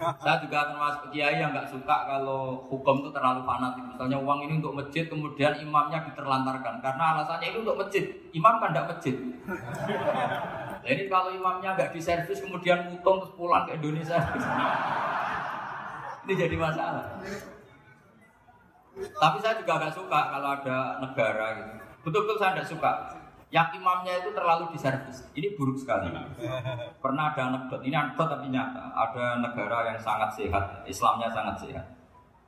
Saya juga akan masuk kiai yang nggak suka kalau hukum itu terlalu fanatik. Misalnya uang ini untuk masjid, kemudian imamnya diterlantarkan karena alasannya ini untuk masjid. Imam kan tidak masjid. Nah, ini kalau imamnya nggak diservis, kemudian mutung terus pulang ke Indonesia, ini jadi masalah. Tapi saya juga nggak suka kalau ada negara gitu. Betul-betul saya tidak suka. Yang imamnya itu terlalu diservis. Ini buruk sekali. Pernah ada anekdot, ini anekdot tapi nyata. Ada negara yang sangat sehat, Islamnya sangat sehat.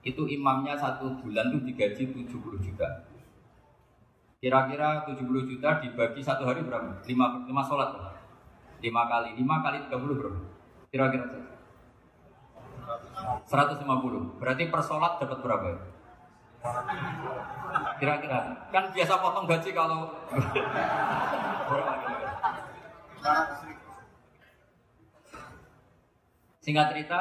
Itu imamnya 1 bulan itu digaji 70 juta. Kira-kira 70 juta dibagi 1 hari berapa? 5 sholat. 5 kali 30 berapa? Kira-kira 150. Berarti per sholat dapat berapa ya? Kira-kira kan biasa potong gaji kalau singkat cerita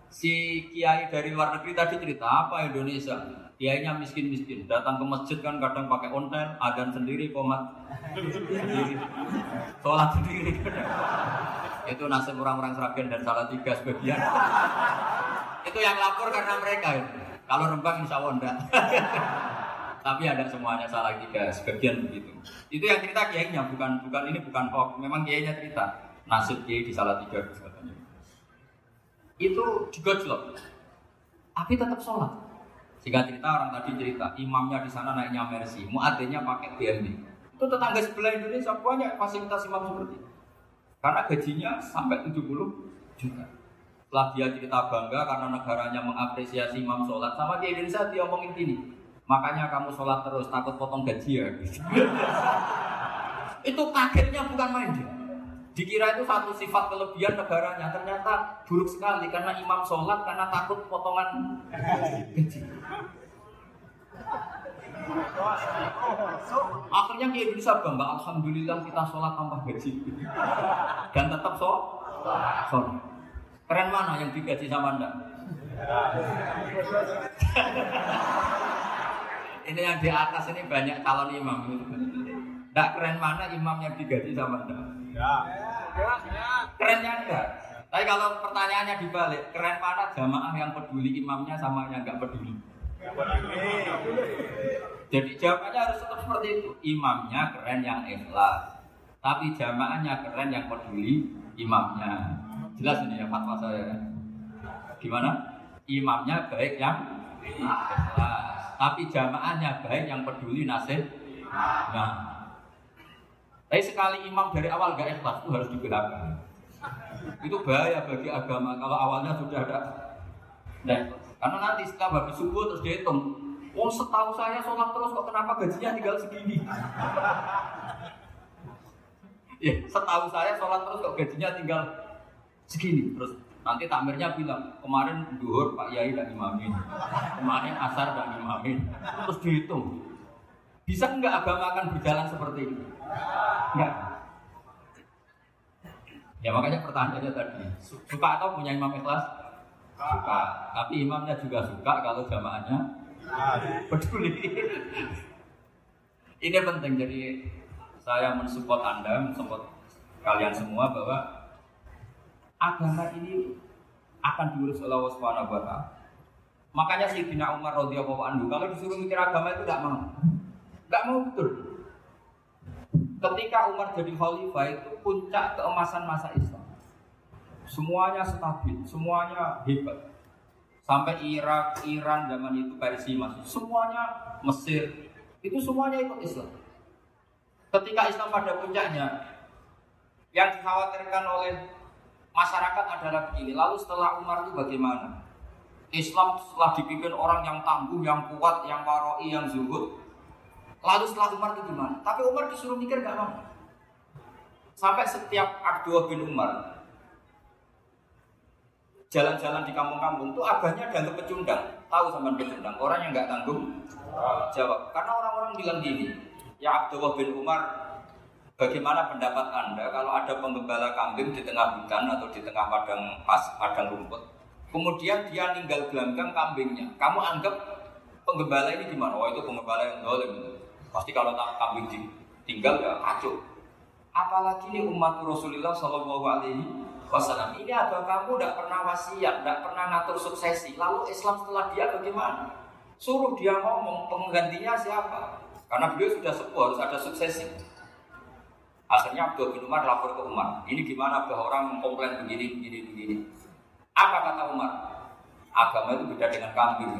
si kiai dari luar negeri tadi cerita apa Indonesia kiainya miskin-miskin datang ke masjid kan kadang pakai ontel adzan sendiri komat sendiri sholat sendiri itu nasib orang-orang Sragen dan Salatiga sebagian itu yang lapor karena mereka itu. Kalau Rembang insya Allah enggak. Tapi ada semuanya Salatiga, sebagian begitu. Itu yang cerita kiainya, bukan ini bukan hoax. Memang kiainya cerita nasib kiai di Salatiga katanya. Itu juga jelek. Tapi tetap sholat. Sehingga cerita orang tadi cerita, imamnya di sana naiknya Mercy, muadzinnya pakai BMW. Itu tetangga sebelah Indonesia banyak fasilitas imam seperti itu. Karena gajinya sampai 70 juta. Setelah dia cerita bangga karena negaranya mengapresiasi imam sholat, sama di Indonesia dia ngomongin gini, makanya kamu sholat terus, takut potong gaji ya. Itu kagetnya bukan main dia. Dikira itu satu sifat kelebihan negaranya, ternyata buruk sekali karena imam sholat karena takut potongan gaji. Akhirnya di Indonesia bangga, alhamdulillah kita sholat tambah gaji dan tetap sholat. Keren mana yang digaji sama Anda? Ini yang di atas ini banyak calon imam. Tidak keren mana imam yang digaji sama Anda? Kerennya enggak. Tapi kalau pertanyaannya dibalik, keren mana jamaah yang peduli imamnya sama yang enggak peduli? Jadi jawabannya harus tetap seperti itu. Imamnya keren yang ikhlas, tapi jamaahnya keren yang peduli imamnya. Jelas ini ya fatwa saya. Gimana? Imamnya baik yang ikhlas, tapi jamaahnya baik yang peduli nasib. Nah, tapi sekali imam dari awal gak ikhlas itu harus dibelakang. Itu bahaya bagi agama kalau awalnya sudah ada. Nah, karena nanti setelah habis subuh terus dihitung. Oh, setahu saya sholat terus kok kenapa gajinya tinggal segini? Ya, setahu saya sholat terus kok gajinya tinggal segini. Terus nanti takmirnya bilang kemarin duhur Pak Yai dan imamin, kemarin asar dan imamin, terus dihitung. Bisa enggak agama akan berjalan seperti ini? Enggak. Ya makanya pertanyaannya tadi, suka atau punya imam ikhlas? Suka. Tapi imamnya juga suka kalau jamaahnya peduli. Ini penting, jadi saya mensupport Anda, mensupport kalian semua bahwa agama ini akan diurus oleh Allah Subhanahu wa Ta'ala. Makanya Sayyidina Umar radhiyallahu anhu kalau disuruh mikir agama itu enggak mau betul. Ketika Umar jadi khalifah itu puncak keemasan masa Islam. Semuanya stabil, semuanya hebat. Sampai Irak, Iran zaman itu Persia masih, semuanya Mesir, itu semuanya ikut Islam. Ketika Islam pada puncaknya, yang dikhawatirkan oleh masyarakat adalah begini. Lalu setelah Umar itu bagaimana? Islam setelah dipimpin orang yang tangguh, yang kuat, yang waroi, yang zuhud. Lalu setelah Umar itu gimana? Tapi Umar disuruh mikir gak mau. Sampai setiap Abdullah bin Umar jalan-jalan di kampung-kampung itu abahnya dianggap pecundang. Tahu sama pecundang? Orang yang gak tanggung jawab. Karena orang-orang bilang gini, ya Abdullah bin Umar, bagaimana pendapat Anda kalau ada penggembala kambing di tengah hutan atau di tengah padang rumput, kemudian dia ninggal gelanggang kambingnya, kamu anggap penggembala ini gimana? Oh itu penggembala yang zalim. Pasti kalau kambing ditinggal ya kacau. Apalagi ini umat Rasulullah Sallallahu Alaihi wasallam. Ini abah kamu tidak pernah wasiat, tidak pernah ngatur suksesi. Lalu Islam setelah dia bagaimana? Suruh dia ngomong penggantinya siapa? Karena beliau sudah sepuh, harus ada suksesi. Akhirnya Abdul bin Umar lapor ke Umar. Ini gimana abah orang mengkomplain begini. Apa kata Umar? Agama itu beda dengan kambing.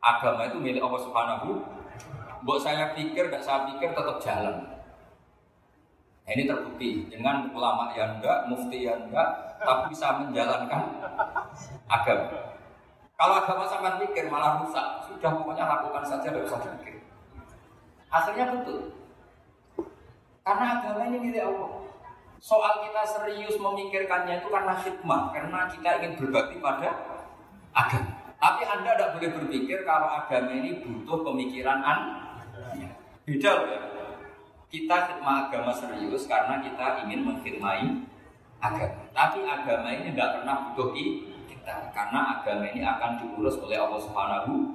Agama itu milik Allah Subhanahu. Mbok saya pikir, tidak saya pikir tetap jalan. Nah, ini terbukti dengan ulama yang enggak, mufti yang enggak, tapi bisa menjalankan agama. Kalau agama sampai pikir malah rusak. Sudah pokoknya lakukan saja, tidak usah pikir. Akhirnya betul. Karena agama ini milik Allah. Soal kita serius memikirkannya itu karena hikmah, karena kita ingin berbakti pada agama. Tapi Anda tidak boleh berpikir kalau agama ini butuh pemikiran beda ya. Kita khidmah agama serius karena kita ingin mengkhidmati agama. Tapi agama ini tidak pernah butuh kita, karena agama ini akan diurus oleh Allah Subhanahu